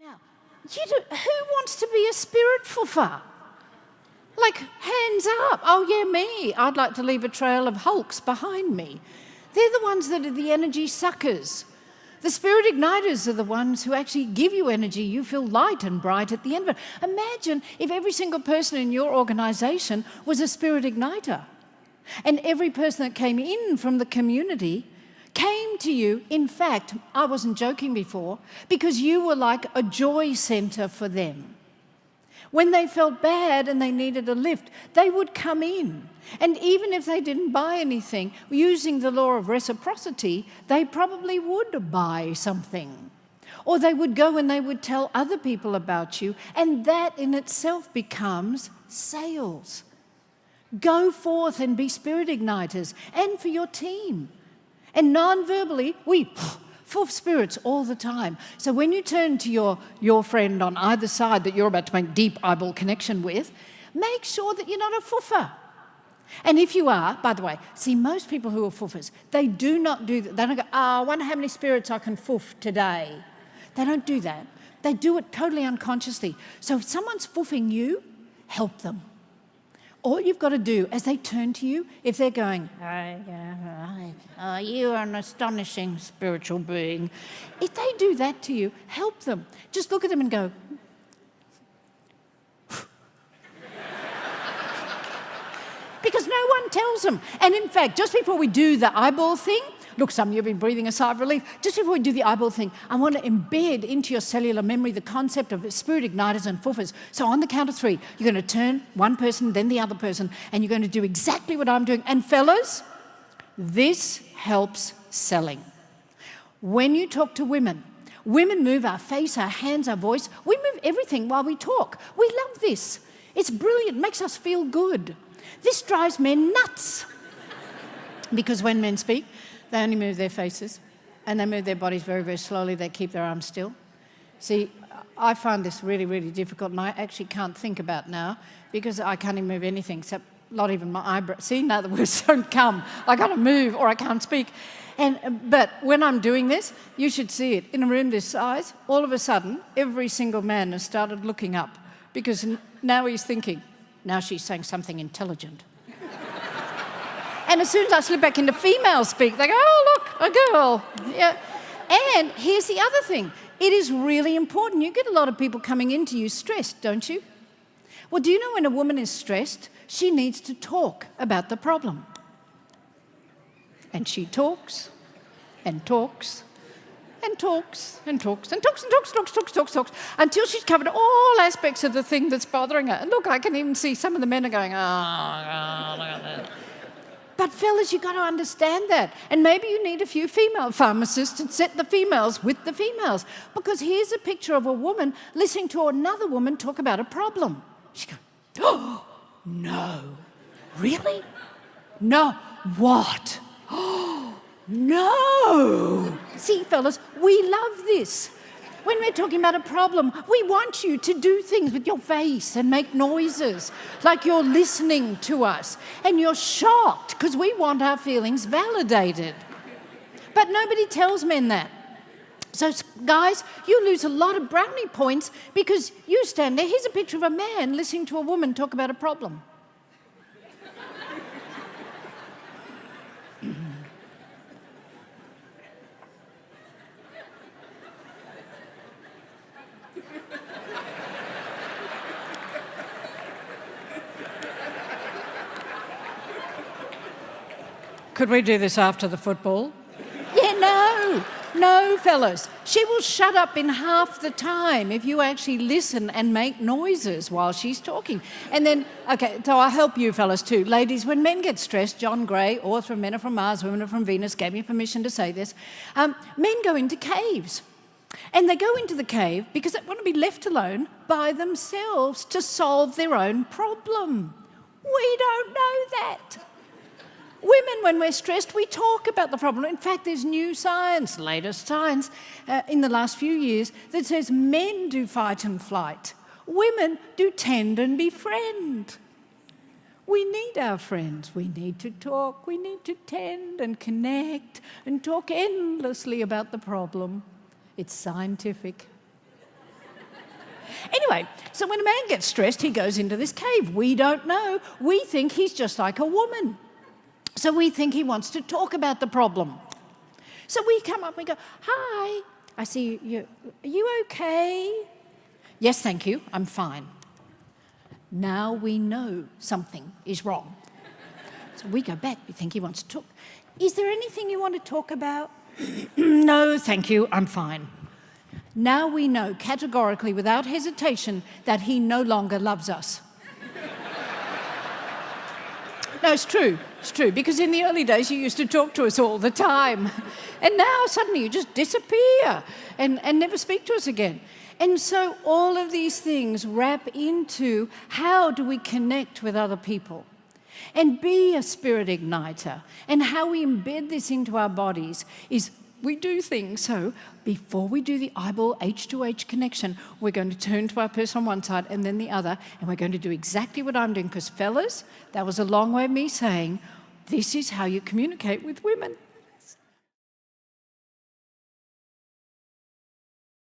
Now, who wants to be a spirit foofer? Like, hands up. Oh, yeah, me. I'd like to leave a trail of hulks behind me. They're the ones that are the energy suckers. The spirit igniters are the ones who actually give you energy. You feel light and bright at the end of it. Imagine if every single person in your organisation was a spirit igniter. And every person that came in from the community came to you. In fact, I wasn't joking before, because you were like a joy centre for them. When they felt bad and they needed a lift, they would come in. And even if they didn't buy anything, using the law of reciprocity, they probably would buy something. Or they would go and they would tell other people about you, and that in itself becomes sales. Go forth and be spirit igniters, and for your team. And non-verbally, we full of spirits all the time. So when you turn to your friend on either side that you're about to make deep eyeball connection with, make sure that you're not a foofer. And if you are, by the way, see, most people who are foofers, they do not do that. They don't go, I wonder how many spirits I can foof today. They don't do that. They do it totally unconsciously. So if someone's foofing you, help them. All you've got to do as they turn to you, if they're going, you are an astonishing spiritual being. If they do that to you, help them. Just look at them and go, because no one tells them. And in fact, just before we do the eyeball thing, look, some of you have been breathing a sigh of relief. Just before we do the eyeball thing, I want to embed into your cellular memory the concept of spirit igniters and foofers. So on the count of 3, you're going to turn one person, then the other person, and you're going to do exactly what I'm doing. And fellas, this helps selling. When you talk to women move our face, our hands, our voice. We move everything while we talk. We love this. It's brilliant, makes us feel good. This drives men nuts. Because when men speak, they only move their faces and they move their bodies very, very slowly. They keep their arms still. See, I find this really, really difficult, and I actually can't think about now because I can't even move anything except not even my eyebrows. See, now the words don't come. I got to move or I can't speak. But when I'm doing this, you should see it. In a room this size, all of a sudden, every single man has started looking up because now he's thinking, now she's saying something intelligent. And as soon as I slip back into female speak, they go, oh, look, a girl. Yeah. And here's the other thing. It is really important. You get a lot of people coming into you stressed, don't you? Well, do you know when a woman is stressed, she needs to talk about the problem. And she talks and talks and talks and talks and talks and talks until she's covered all aspects of the thing that's bothering her. And look, I can even see some of the men are going, oh, look at that. But fellas, you've got to understand that. And maybe you need a few female pharmacists to set the females with the females. Because here's a picture of a woman listening to another woman talk about a problem. She goes, oh, no. Really? No. What? Oh, no. See, fellas, we love this. When we're talking about a problem, we want you to do things with your face and make noises like you're listening to us. And you're shocked because we want our feelings validated. But nobody tells men that. So, guys, you lose a lot of brownie points because you stand there. Here's a picture of a man listening to a woman talk about a problem. Could we do this after the football? Yeah, no, fellas. She will shut up in half the time if you actually listen and make noises while she's talking. And then, okay, so I'll help you fellas too. Ladies, when men get stressed, John Gray, author of Men Are From Mars, Women Are From Venus, gave me permission to say this, men go into caves. And they go into the cave because they want to be left alone by themselves to solve their own problem. We don't know that. Women, when we're stressed, we talk about the problem. In fact, there's new science, latest science, in the last few years that says men do fight and flight. Women do tend and befriend. We need our friends. We need to talk. We need to tend and connect and talk endlessly about the problem. It's scientific. Anyway, so when a man gets stressed, he goes into this cave. We don't know. We think he's just like a woman. So we think he wants to talk about the problem. So we come up and we go, hi, I see you. Are you okay? Yes, thank you, I'm fine. Now we know something is wrong. So we go back, we think he wants to talk. Is there anything you want to talk about? No, thank you, I'm fine. Now we know categorically, without hesitation, that he no longer loves us. No, it's true, because in the early days you used to talk to us all the time. And now suddenly you just disappear and never speak to us again. And so all of these things wrap into how do we connect with other people and be a spirit igniter. And how we embed this into our bodies is we do things. So before we do the eyeball H-to-H connection, we're going to turn to our person on one side and then the other, and we're going to do exactly what I'm doing. Because fellas, that was a long way of me saying, this is how you communicate with women.